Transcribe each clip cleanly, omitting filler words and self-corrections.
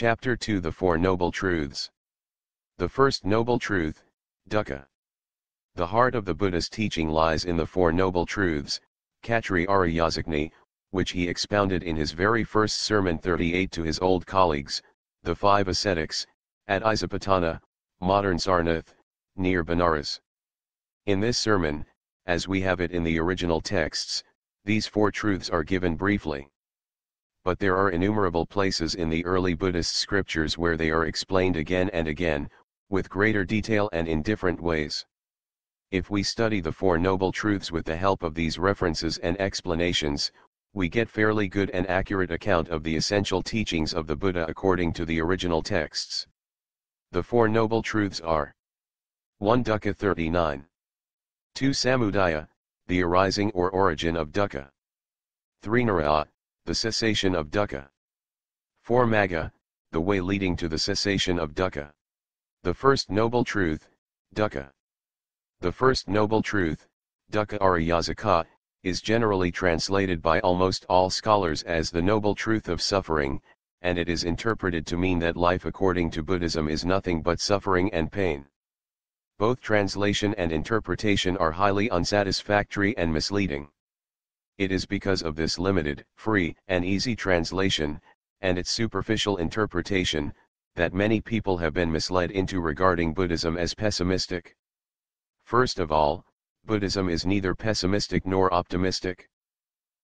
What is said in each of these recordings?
Chapter 2 The Four Noble Truths. The first noble truth, Dukkha. The heart of the Buddha's teaching lies in the Four Noble Truths, Khatri Ariyazakni, which he expounded in his very first sermon 38 to his old colleagues, the five ascetics, at Isapatana, modern Sarnath, near Benares. In this sermon, as we have it in the original texts, these four truths are given briefly. But there are innumerable places in the early Buddhist scriptures where they are explained again and again, with greater detail and in different ways. If we study the Four Noble Truths with the help of these references and explanations, we get fairly good and accurate account of the essential teachings of the Buddha according to the original texts. The Four Noble Truths are 1. Dukkha 39. 2. Samudaya, the arising or origin of dukkha. 3. Niraya, the cessation of dukkha. 4. Magga, the way leading to the cessation of dukkha. The first noble truth, Dukkha. The first noble truth, Dukkha Ariyazaka, is generally translated by almost all scholars as the noble truth of suffering, and it is interpreted to mean that life according to Buddhism is nothing but suffering and pain. Both translation and interpretation are highly unsatisfactory and misleading. It is because of this limited, free, and easy translation, and its superficial interpretation, that many people have been misled into regarding Buddhism as pessimistic. First of all, Buddhism is neither pessimistic nor optimistic.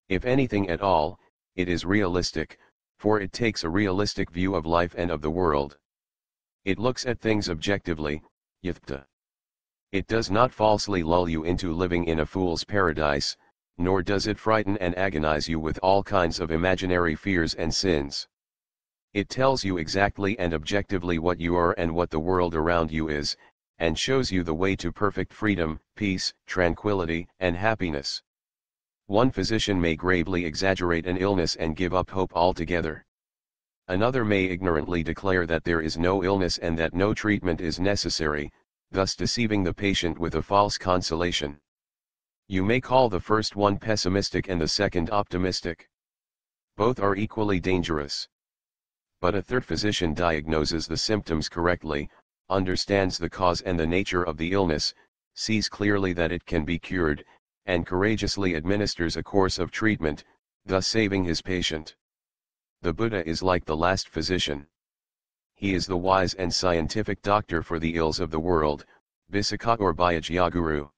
If anything at all, it is realistic, for it takes a realistic view of life and of the world. It looks at things objectively, yathartha. It does not falsely lull you into living in a fool's paradise, nor does it frighten and agonize you with all kinds of imaginary fears and sins. It tells you exactly and objectively what you are and what the world around you is, and shows you the way to perfect freedom, peace, tranquility, and happiness. One physician may gravely exaggerate an illness and give up hope altogether. Another may ignorantly declare that there is no illness and that no treatment is necessary, thus deceiving the patient with a false consolation. You may call the first one pessimistic and the second optimistic. Both are equally dangerous. But a third physician diagnoses the symptoms correctly, understands the cause and the nature of the illness, sees clearly that it can be cured, and courageously administers a course of treatment, thus saving his patient. The Buddha is like the last physician. He is the wise and scientific doctor for the ills of the world, Visakha or Bhayajyaguru.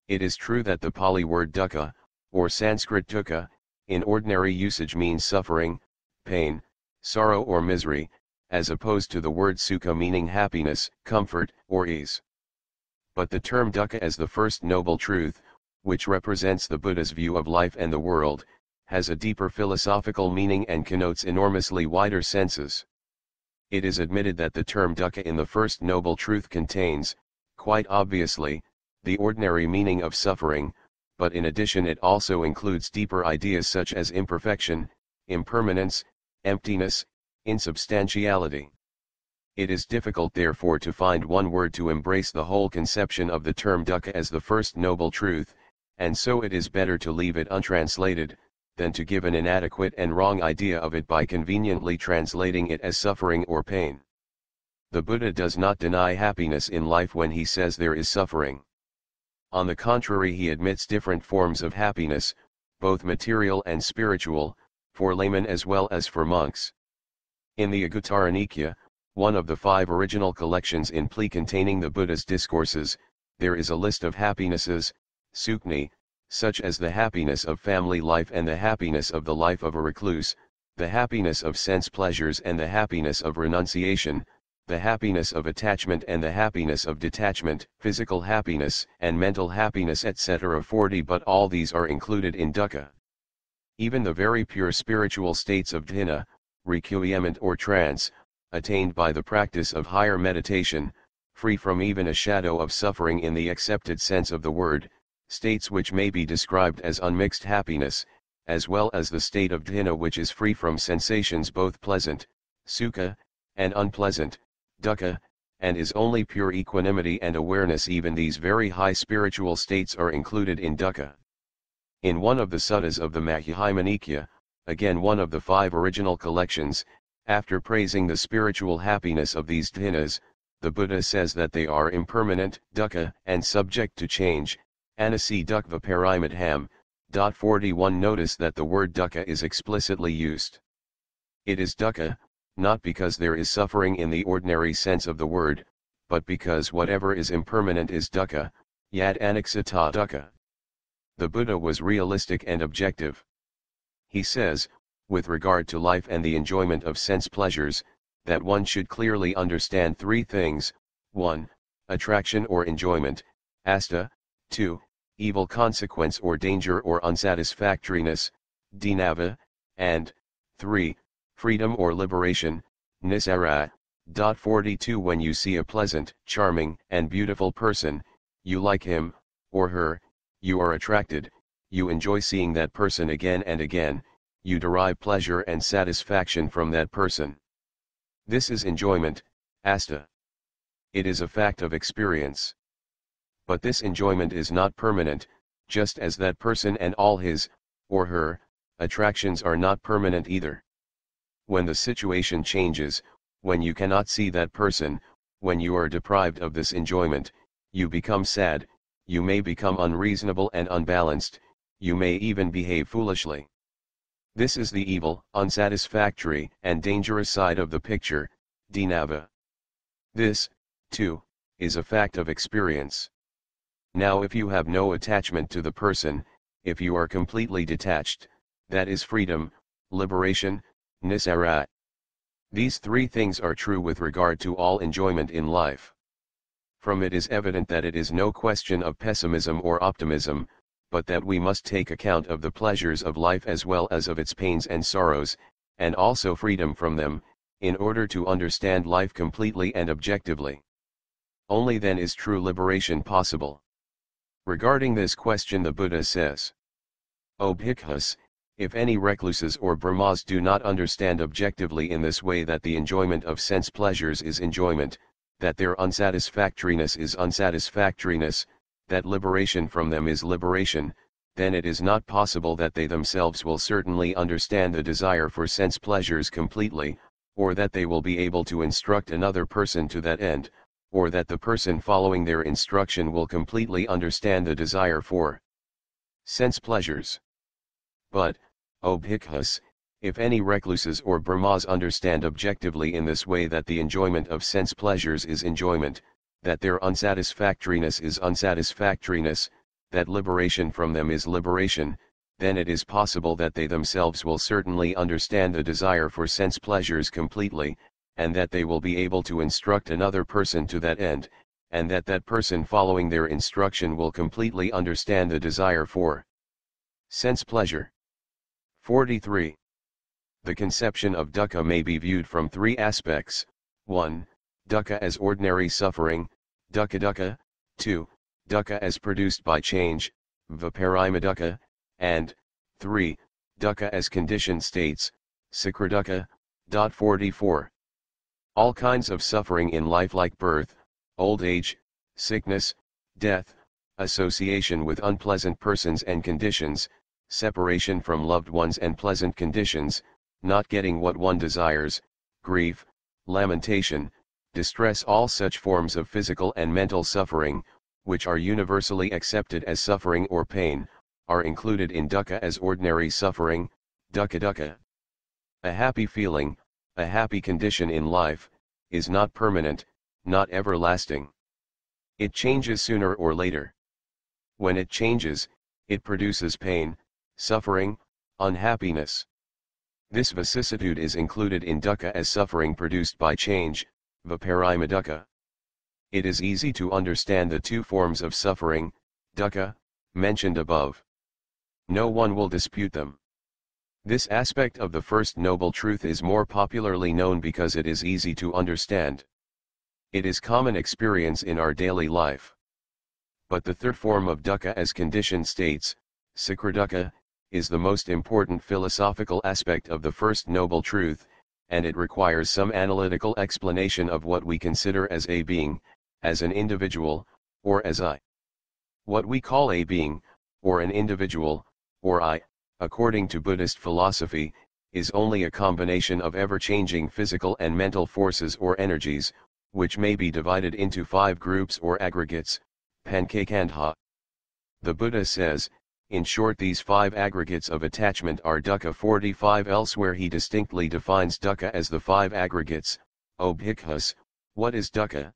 It is true that the Pali word dukkha, or Sanskrit dukkha, in ordinary usage means suffering, pain, sorrow or misery, as opposed to the word sukha meaning happiness, comfort, or ease. But the term dukkha as the first noble truth, which represents the Buddha's view of life and the world, has a deeper philosophical meaning and connotes enormously wider senses. It is admitted that the term dukkha in the first noble truth contains, quite obviously, the ordinary meaning of suffering, but in addition it also includes deeper ideas such as imperfection, impermanence, emptiness, insubstantiality. It is difficult therefore to find one word to embrace the whole conception of the term dukkha as the first noble truth, and so it is better to leave it untranslated, than to give an inadequate and wrong idea of it by conveniently translating it as suffering or pain. The Buddha does not deny happiness in life when he says there is suffering. On the contrary, he admits different forms of happiness, both material and spiritual, for laymen as well as for monks. In the Uttaranikya, one of the 5 original collections in Pali containing the Buddha's discourses, there is a list of happinesses, sukhni, such as the happiness of family life and the happiness of the life of a recluse, the happiness of sense pleasures and the happiness of renunciation, the happiness of attachment and the happiness of detachment, physical happiness and mental happiness etc. 40. But all these are included in dukkha. Even the very pure spiritual states of dhyana, recueillement or trance, attained by the practice of higher meditation, free from even a shadow of suffering in the accepted sense of the word, states which may be described as unmixed happiness, as well as the state of dhyana which is free from sensations both pleasant, sukha, and unpleasant, dukkha, and is only pure equanimity and awareness. Even these very high spiritual states are included in dukkha. In one of the suttas of the Majjhima Nikaya, again one of the 5 original collections, After praising the spiritual happiness of these dhyas, the Buddha says that they are impermanent, dukkha, and subject to change, anasi dukkha paramadham. 41 Notice that the word dukkha is explicitly used. It is dukkha, not because there is suffering in the ordinary sense of the word, but because whatever is impermanent is dukkha, yad anaksata dukkha. The Buddha was realistic and objective. He says, with regard to life and the enjoyment of sense pleasures, that one should clearly understand three things: 1. Attraction or enjoyment, asta; 2. Evil consequence or danger or unsatisfactoriness, dinava; and 3. Freedom or liberation, nisara. 42 When you see a pleasant, charming, and beautiful person, you like him, or her, you are attracted, you enjoy seeing that person again and again, you derive pleasure and satisfaction from that person. This is enjoyment, asta. It is a fact of experience. But this enjoyment is not permanent, just as that person and all his, or her, attractions are not permanent either. When the situation changes, when you cannot see that person, when you are deprived of this enjoyment, you become sad, you may become unreasonable and unbalanced, you may even behave foolishly. This is the evil, unsatisfactory, and dangerous side of the picture, dinava. This, too, is a fact of experience. Now if you have no attachment to the person, if you are completely detached, that is freedom, liberation, nisara. These three things are true with regard to all enjoyment in life. From it is evident that it is no question of pessimism or optimism, but that we must take account of the pleasures of life as well as of its pains and sorrows, and also freedom from them, in order to understand life completely and objectively. Only then is true liberation possible. Regarding this question the Buddha says, O bhikkhus, if any recluses or brahmas do not understand objectively in this way that the enjoyment of sense pleasures is enjoyment, that their unsatisfactoriness is unsatisfactoriness, that liberation from them is liberation, then it is not possible that they themselves will certainly understand the desire for sense pleasures completely, or that they will be able to instruct another person to that end, or that the person following their instruction will completely understand the desire for sense pleasures. But, O bhikkhus, if any recluses or brahmas understand objectively in this way that the enjoyment of sense pleasures is enjoyment, that their unsatisfactoriness is unsatisfactoriness, that liberation from them is liberation, then it is possible that they themselves will certainly understand the desire for sense pleasures completely, and that they will be able to instruct another person to that end, and that that person following their instruction will completely understand the desire for sense pleasure. 43. The conception of dukkha may be viewed from three aspects: 1. Dukkha as ordinary suffering, dukkha; 2. Dukkha as produced by change, viparima, and 3. Dukkha as conditioned states, dukkha. 44. All kinds of suffering in life like birth, old age, sickness, death, association with unpleasant persons and conditions, separation from loved ones and pleasant conditions, not getting what one desires, grief, lamentation, distress, all such forms of physical and mental suffering, which are universally accepted as suffering or pain, are included in dukkha as ordinary suffering, dukkha. A happy feeling, a happy condition in life, is not permanent, not everlasting. It changes sooner or later. When it changes, it produces pain, suffering, unhappiness. This vicissitude is included in dukkha as suffering produced by change, viparima. It is easy to understand the two forms of suffering, dukkha, mentioned above. No one will dispute them. This aspect of the first noble truth is more popularly known because it is easy to understand. It is common experience in our daily life. But the third form of dukkha as conditioned states, dukkha, is the most important philosophical aspect of the first noble truth, and it requires some analytical explanation of what we consider as a being, as an individual, or as I. What we call a being, or an individual, or I, according to Buddhist philosophy, is only a combination of ever-changing physical and mental forces or energies, which may be divided into 5 groups or aggregates, pancakandha. The Buddha says, in short, these 5 aggregates of attachment are dukkha. 45 Elsewhere he distinctly defines dukkha as the 5 aggregates. O bhikkhus, what is dukkha?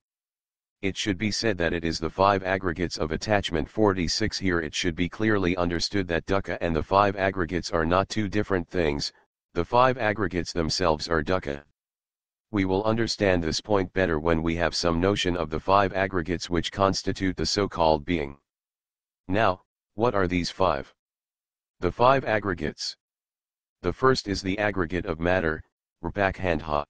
It should be said that it is the 5 aggregates of attachment. 46 Here it should be clearly understood that dukkha and the 5 aggregates are not 2 different things, the 5 aggregates themselves are dukkha. We will understand this point better when we have some notion of the 5 aggregates which constitute the so-called being. Now, what are these 5? The 5 aggregates. The first is the aggregate of matter, rupakhandha.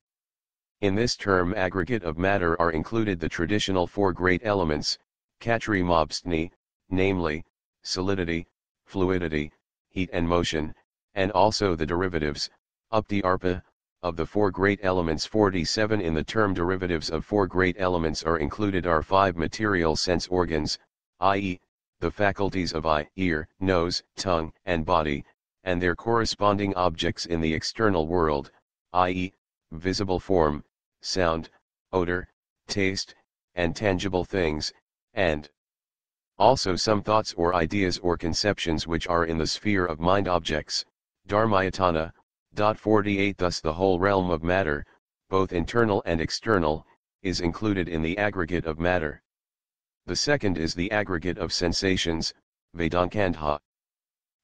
In this term aggregate of matter are included the traditional 4 great elements, Khatri-mobstni, namely, solidity, fluidity, heat and motion, and also the derivatives, upti arpa, of the 4 great elements. 47 In the term derivatives of 4 great elements are included our 5 material sense organs, i.e., the faculties of eye, ear, nose, tongue, and body, and their corresponding objects in the external world, i.e., visible form, sound, odor, taste, and tangible things, and also some thoughts or ideas or conceptions which are in the sphere of mind objects, dharmayatana. 48 Thus the whole realm of matter, both internal and external, is included in the aggregate of matter. The second is the aggregate of sensations, vedankandha.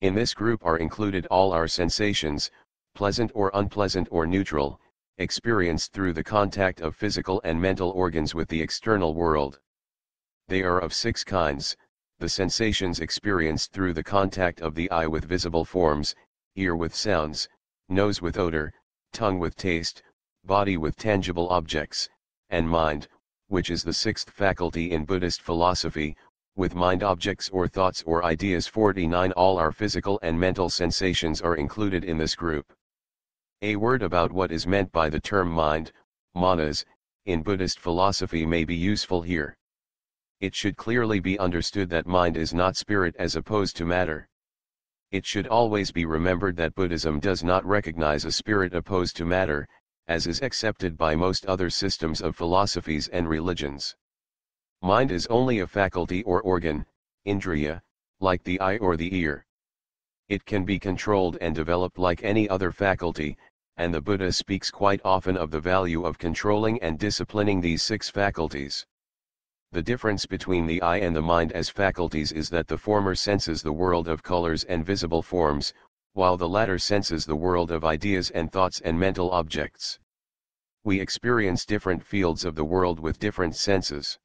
In this group are included all our sensations, pleasant or unpleasant or neutral, experienced through the contact of physical and mental organs with the external world. They are of 6 kinds: the sensations experienced through the contact of the eye with visible forms, ear with sounds, nose with odor, tongue with taste, body with tangible objects, and mind, which is the 6th faculty in Buddhist philosophy, with mind objects or thoughts or ideas. 49 All our physical and mental sensations are included in this group. A word about what is meant by the term mind, manas, in Buddhist philosophy may be useful here. It should clearly be understood that mind is not spirit as opposed to matter. It should always be remembered that Buddhism does not recognize a spirit opposed to matter, as is accepted by most other systems of philosophies and religions. Mind is only a faculty or organ, indriya, like the eye or the ear. It can be controlled and developed like any other faculty, and the Buddha speaks quite often of the value of controlling and disciplining these 6 faculties. The difference between the eye and the mind as faculties is that the former senses the world of colors and visible forms, while the latter senses the world of ideas and thoughts and mental objects. We experience different fields of the world with different senses.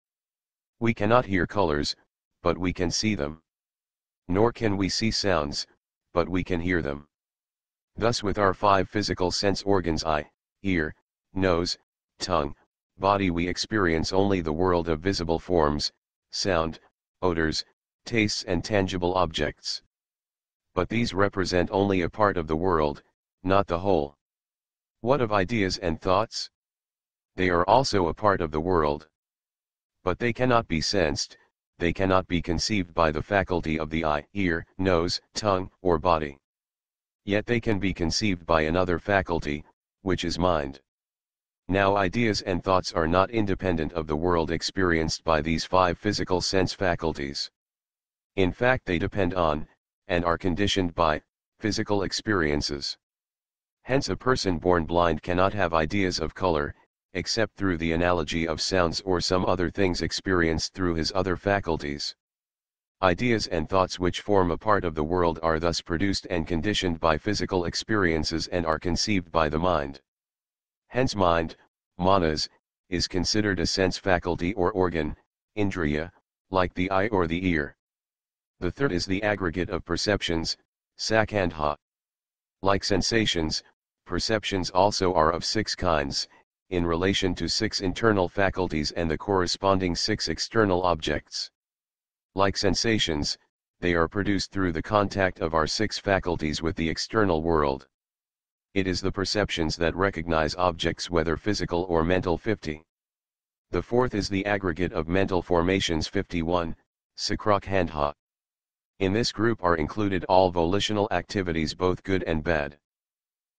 We cannot hear colors, but we can see them. Nor can we see sounds, but we can hear them. Thus with our 5 physical sense organs, eye, ear, nose, tongue, body, we experience only the world of visible forms, sound, odors, tastes and tangible objects. But these represent only a part of the world, not the whole. What of ideas and thoughts? They are also a part of the world. But they cannot be sensed, they cannot be conceived by the faculty of the eye, ear, nose, tongue, or body. Yet they can be conceived by another faculty, which is mind. Now ideas and thoughts are not independent of the world experienced by these 5 physical sense faculties. In fact, they depend on, and are conditioned by, physical experiences. Hence a person born blind cannot have ideas of color, except through the analogy of sounds or some other things experienced through his other faculties. Ideas and thoughts which form a part of the world are thus produced and conditioned by physical experiences and are conceived by the mind. Hence mind, manas, is considered a sense faculty or organ, indriya, like the eye or the ear. The third is the aggregate of perceptions, sakandha. Like sensations, perceptions also are of 6 kinds, in relation to 6 internal faculties and the corresponding 6 external objects. Like sensations, they are produced through the contact of our 6 faculties with the external world. It is the perceptions that recognize objects whether physical or mental. 50. The fourth is the aggregate of mental formations. 51, sakrakhandha. In this group are included all volitional activities, both good and bad.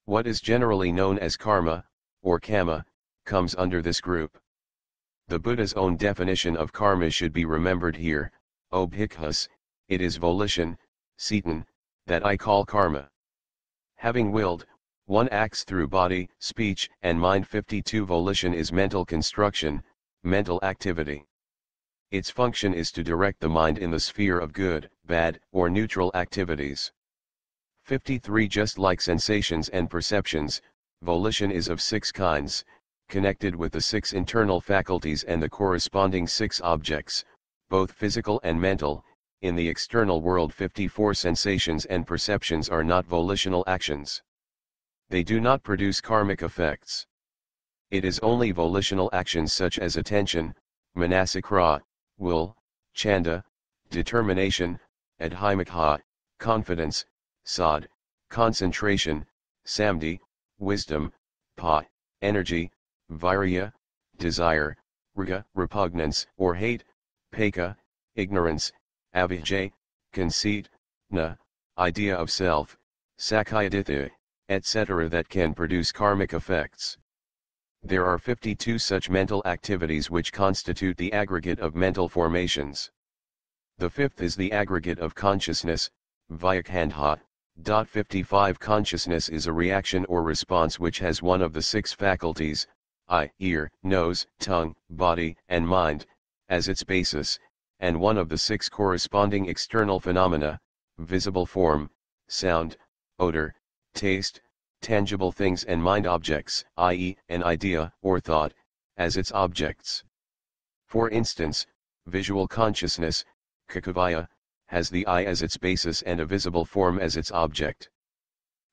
What is generally known as karma, or kama, comes under this group. The Buddha's own definition of karma should be remembered here. O bhikkhus, it is volition, cetan, that I call karma. Having willed, one acts through body, speech, and mind. 52 Volition is mental construction, mental activity. Its function is to direct the mind in the sphere of good, bad, or neutral activities. 53 Just like sensations and perceptions, volition is of 6 kinds, connected with the 6 internal faculties and the corresponding 6 objects, both physical and mental. In the external world, 54 sensations and perceptions are not volitional actions. They do not produce karmic effects. It is only volitional actions such as attention, manasikra, will, chanda, determination, adhimikha, confidence, sad, concentration, samdhi, wisdom, pa, energy, virya, desire, raga, repugnance or hate, peka, ignorance, avijay, conceit, na, idea of self, sakkayaditya, etc. that can produce karmic effects. There are 52 such mental activities which constitute the aggregate of mental formations. The fifth is the aggregate of consciousness, vyakhandha. 55 Consciousness is a reaction or response which has one of the 6 faculties, eye, ear, nose, tongue, body, and mind, as its basis, and one of the 6 corresponding external phenomena, visible form, sound, odor, taste, tangible things and mind objects, i.e., an idea or thought, as its objects. For instance, visual consciousness, kakavaya, has the eye as its basis and a visible form as its object.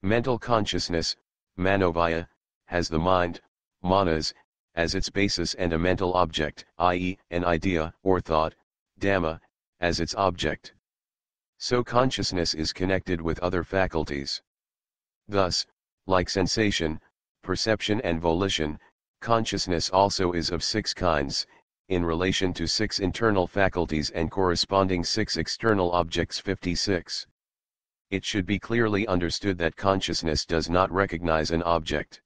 Mental consciousness, manovaya, has the mind, manas, as its basis and a mental object, i.e., an idea or thought, dhamma, as its object. So consciousness is connected with other faculties. Thus, like sensation, perception and volition, consciousness also is of 6 kinds, in relation to 6 internal faculties and corresponding 6 external objects. 56. It should be clearly understood that consciousness does not recognize an object.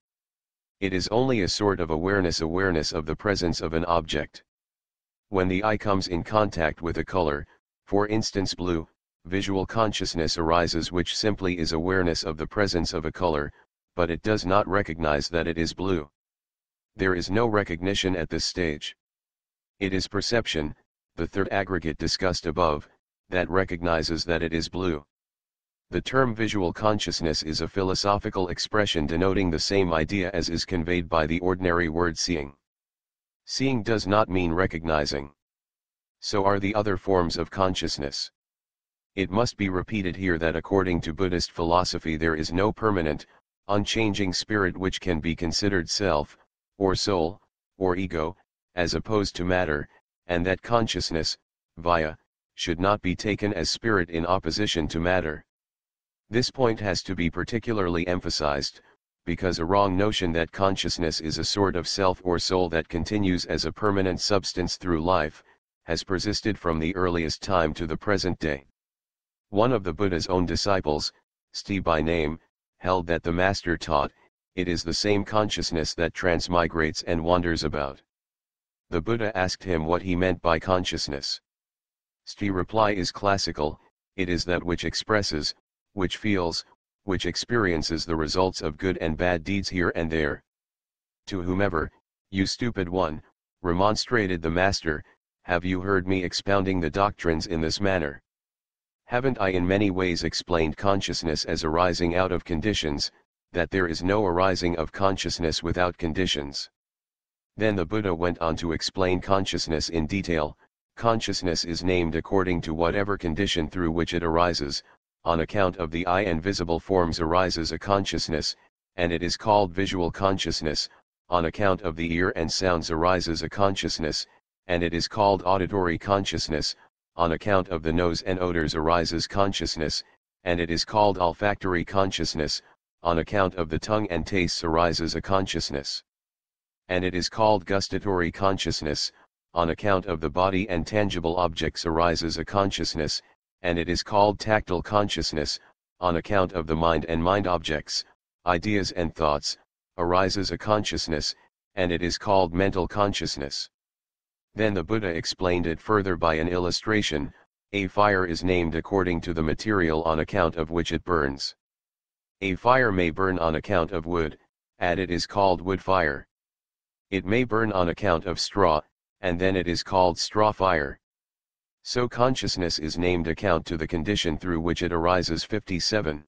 It is only a sort of awareness of the presence of an object. When the eye comes in contact with a color, for instance blue, visual consciousness arises which simply is awareness of the presence of a color, but it does not recognize that it is blue. There is no recognition at this stage. It is perception, the third aggregate discussed above, that recognizes that it is blue. The term visual consciousness is a philosophical expression denoting the same idea as is conveyed by the ordinary word seeing. Seeing does not mean recognizing. So are the other forms of consciousness. It must be repeated here that according to Buddhist philosophy there is no permanent, unchanging spirit which can be considered self, or soul, or ego, as opposed to matter, and that consciousness, vaya, should not be taken as spirit in opposition to matter. This point has to be particularly emphasized, because a wrong notion that consciousness is a sort of self or soul that continues as a permanent substance through life, has persisted from the earliest time to the present day. One of the Buddha's own disciples, Sti by name, held that the master taught, it is the same consciousness that transmigrates and wanders about. The Buddha asked him what he meant by consciousness. Sti reply is classical, it is that which expresses, which feels, which experiences the results of good and bad deeds here and there. To whomever, you stupid one, remonstrated the master, have you heard me expounding the doctrines in this manner? Haven't I in many ways explained consciousness as arising out of conditions, that there is no arising of consciousness without conditions? Then the Buddha went on to explain consciousness in detail. Consciousness is named according to whatever condition through which it arises. On account of the eye and visible forms arises a consciousness, and it is called visual consciousness. On account of the ear and sounds arises a consciousness, and it is called auditory consciousness. On account of the nose and odors arises consciousness, and it is called olfactory consciousness. On account of the tongue and tastes arises a consciousness, and it is called gustatory consciousness. On account of the body and tangible objects arises a consciousness, and it is called tactile consciousness. On account of the mind and mind objects, ideas and thoughts, arises a consciousness, and it is called mental consciousness. Then the Buddha explained it further by an illustration. A fire is named according to the material on account of which it burns. A fire may burn on account of wood, and it is called wood fire. It may burn on account of straw, and then it is called straw fire. So consciousness is named account to the condition through which it arises. 57.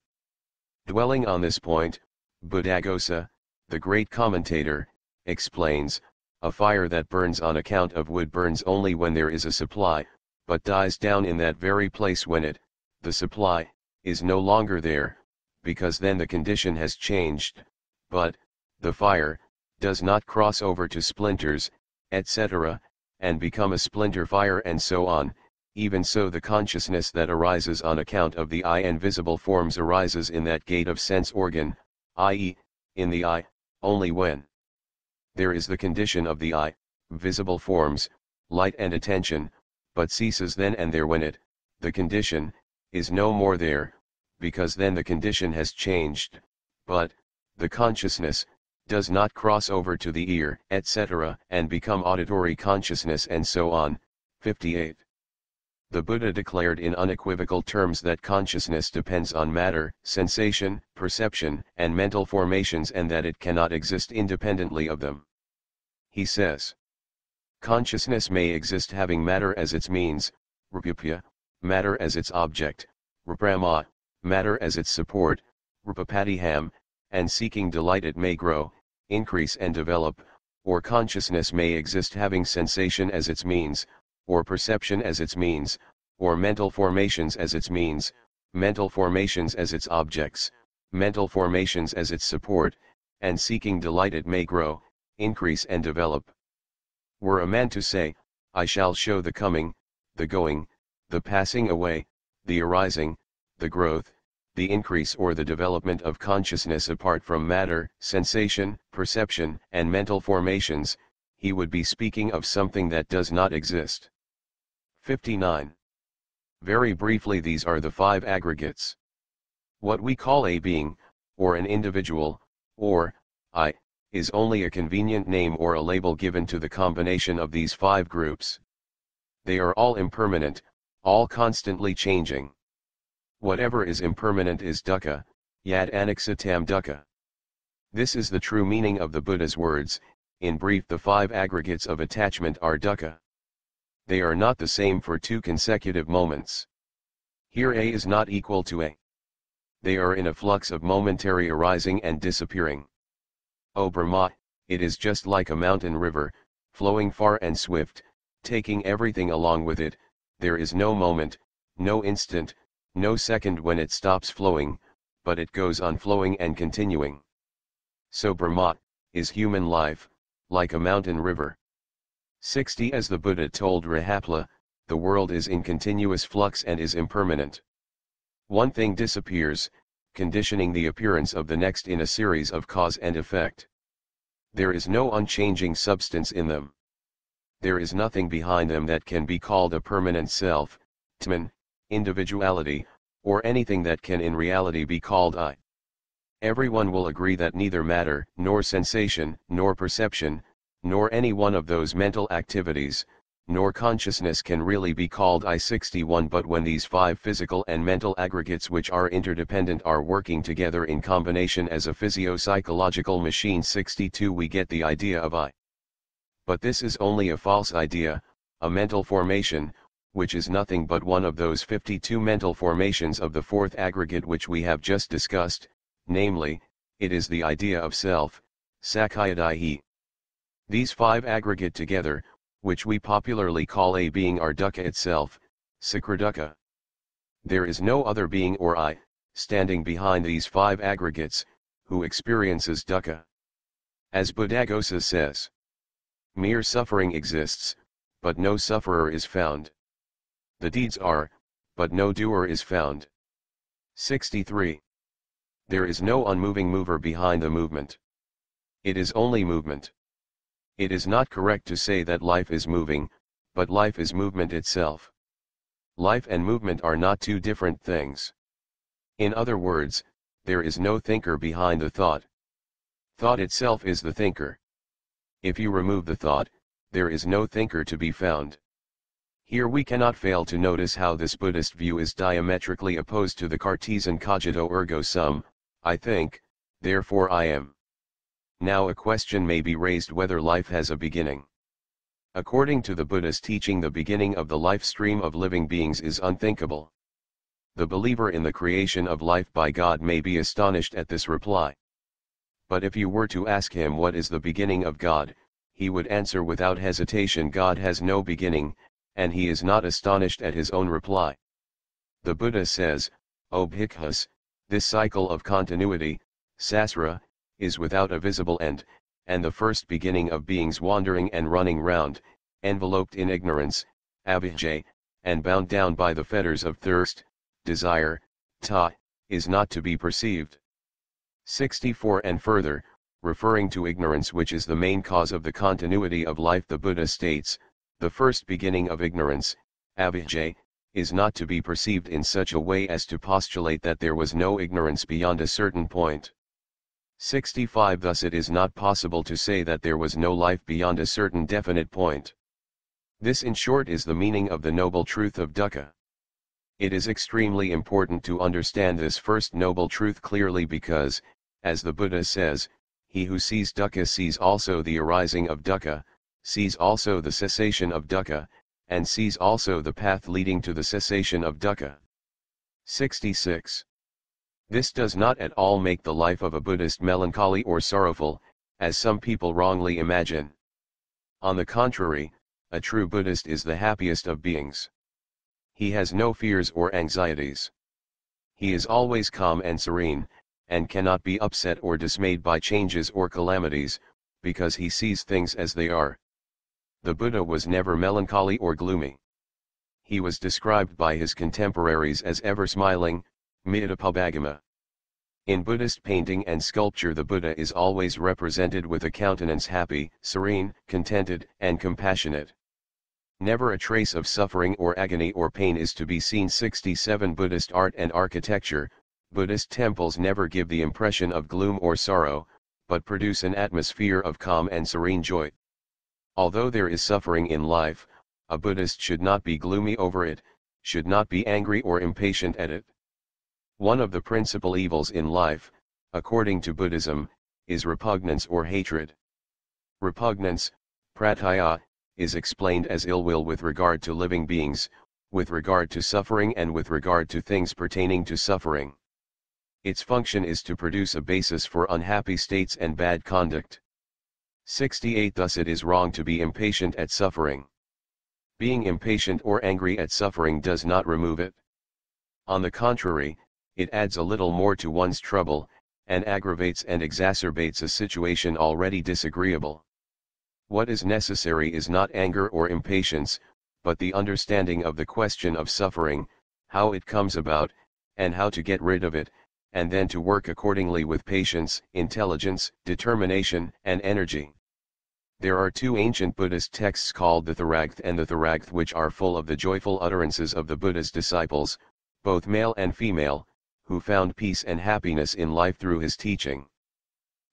Dwelling on this point, Buddhaghosa, the great commentator, explains, a fire that burns on account of wood burns only when there is a supply, but dies down in that very place when the supply, is no longer there, because then the condition has changed, but, the fire, does not cross over to splinters, etc., and become a splinter fire and so on. Even so the consciousness that arises on account of the eye and visible forms arises in that gate of sense organ, i.e., in the eye, only when there is the condition of the eye, visible forms, light and attention, but ceases then and there when the condition, is no more there, because then the condition has changed, but, the consciousness, does not cross over to the ear, etc., and become auditory consciousness and so on. 58. The Buddha declared in unequivocal terms that consciousness depends on matter, sensation, perception, and mental formations, and that it cannot exist independently of them. He says, consciousness may exist having matter as its means, rupapya, matter as its object, ruprama, matter as its support, rupapadiham, and seeking delight it may grow, increase and develop, or consciousness may exist having sensation as its means, or perception as its means, or mental formations as its means, mental formations as its objects, mental formations as its support, and seeking delight it may grow, increase and develop. Were a man to say, I shall show the coming, the going, the passing away, the arising, the growth, the increase or the development of consciousness apart from matter, sensation, perception, and mental formations, he would be speaking of something that does not exist. 59. Very briefly, these are the 5 aggregates. What we call a being, or an individual, or I, is only a convenient name or a label given to the combination of these 5 groups. They are all impermanent, all constantly changing. Whatever is impermanent is dukkha, yad anaxitam dukkha. This is the true meaning of the Buddha's words. In brief, the 5 aggregates of attachment are dukkha. They are not the same for 2 consecutive moments. Here A is not equal to A. They are in a flux of momentary arising and disappearing. O Brahma, it is just like a mountain river, flowing far and swift, taking everything along with it. There is no moment, no instant, no second when it stops flowing, but it goes on flowing and continuing. So Brahma, is human life, like a mountain river. 60. As the Buddha told Rahula, the world is in continuous flux and is impermanent. One thing disappears, conditioning the appearance of the next in a series of cause and effect. There is no unchanging substance in them. There is nothing behind them that can be called a permanent self, Atman, individuality, or anything that can in reality be called I. Everyone will agree that neither matter, nor sensation, nor perception, nor any one of those mental activities, nor consciousness can really be called I. 61. But when these 5 physical and mental aggregates which are interdependent are working together in combination as a physio-psychological machine, 62, we get the idea of I. But this is only a false idea, a mental formation, which is nothing but one of those 52 mental formations of the 4th aggregate which we have just discussed, namely, it is the idea of self, sakkayadaihi. These 5 aggregate together, which we popularly call a being, are dukkha itself, sakradukkha. There is no other being or I, standing behind these 5 aggregates, who experiences dukkha. As Buddhaghosa says, mere suffering exists, but no sufferer is found. The deeds are, but no doer is found. 63. There is no unmoving mover behind the movement. It is only movement. It is not correct to say that life is moving, but life is movement itself. Life and movement are not 2 different things. In other words, there is no thinker behind the thought. Thought itself is the thinker. If you remove the thought, there is no thinker to be found. Here we cannot fail to notice how this Buddhist view is diametrically opposed to the Cartesian cogito ergo sum, I think, therefore I am. Now a question may be raised whether life has a beginning. According to the Buddha's teaching, the beginning of the life stream of living beings is unthinkable. The believer in the creation of life by God may be astonished at this reply. But if you were to ask him what is the beginning of God, he would answer without hesitation, God has no beginning, and he is not astonished at his own reply. The Buddha says, O bhikkhus, this cycle of continuity, sasra, is without a visible end, and the first beginning of beings wandering and running round, enveloped in ignorance, avijja, and bound down by the fetters of thirst, desire, ta, is not to be perceived. 64. And further, referring to ignorance, which is the main cause of the continuity of life, the Buddha states, the first beginning of ignorance, avijja, is not to be perceived in such a way as to postulate that there was no ignorance beyond a certain point. 65. Thus it is not possible to say that there was no life beyond a certain definite point. This in short is the meaning of the noble truth of dukkha. It is extremely important to understand this first noble truth clearly because, as the Buddha says, he who sees dukkha sees also the arising of dukkha, sees also the cessation of dukkha, and sees also the path leading to the cessation of dukkha. 66. This does not at all make the life of a Buddhist melancholy or sorrowful, as some people wrongly imagine. On the contrary, a true Buddhist is the happiest of beings. He has no fears or anxieties. He is always calm and serene, and cannot be upset or dismayed by changes or calamities, because he sees things as they are. The Buddha was never melancholy or gloomy. He was described by his contemporaries as ever smiling, Mittapabhagama. In Buddhist painting and sculpture, the Buddha is always represented with a countenance happy, serene, contented, and compassionate. Never a trace of suffering or agony or pain is to be seen. 67. Buddhist art and architecture. Buddhist temples never give the impression of gloom or sorrow, but produce an atmosphere of calm and serene joy. Although there is suffering in life, a Buddhist should not be gloomy over it, should not be angry or impatient at it. One of the principal evils in life, according to Buddhism, is repugnance or hatred. Repugnance, prataya, is explained as ill will with regard to living beings, with regard to suffering, and with regard to things pertaining to suffering. Its function is to produce a basis for unhappy states and bad conduct. 68. Thus it is wrong to be impatient at suffering. Being impatient or angry at suffering does not remove it. On the contrary, it adds a little more to one's trouble, and aggravates and exacerbates a situation already disagreeable. What is necessary is not anger or impatience, but the understanding of the question of suffering, how it comes about, and how to get rid of it, and then to work accordingly with patience, intelligence, determination, and energy. There are two ancient Buddhist texts called the Theraktha and the Theraktha, which are full of the joyful utterances of the Buddha's disciples, both male and female, who found peace and happiness in life through his teaching.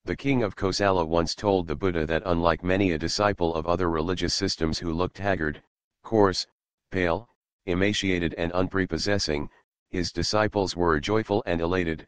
The king of Kosala once told the Buddha that unlike many a disciple of other religious systems who looked haggard, coarse, pale, emaciated and unprepossessing, his disciples were joyful and elated,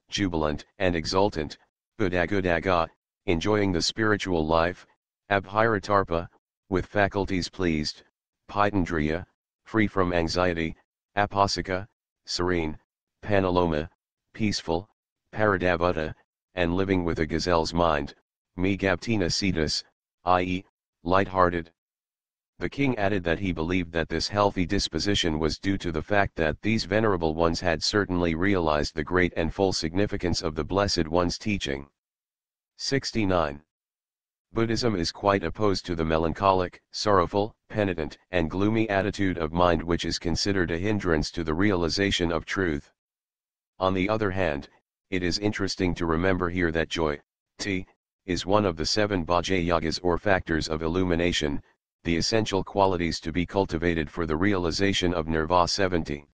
jubilant and exultant, buddhagaga, enjoying the spiritual life, abhiratarpa, with faculties pleased, pitandriya, free from anxiety, apasika, serene, panaloma, peaceful, paradavutta, and living with a gazelle's mind, megaptina cetus, i.e., light-hearted. The king added that he believed that this healthy disposition was due to the fact that these venerable ones had certainly realized the great and full significance of the Blessed One's teaching. 69. Buddhism is quite opposed to the melancholic, sorrowful, penitent, and gloomy attitude of mind which is considered a hindrance to the realization of truth. On the other hand, it is interesting to remember here that joy, is one of the 7 bhajayagas or factors of illumination, the essential qualities to be cultivated for the realization of nirvana. 70.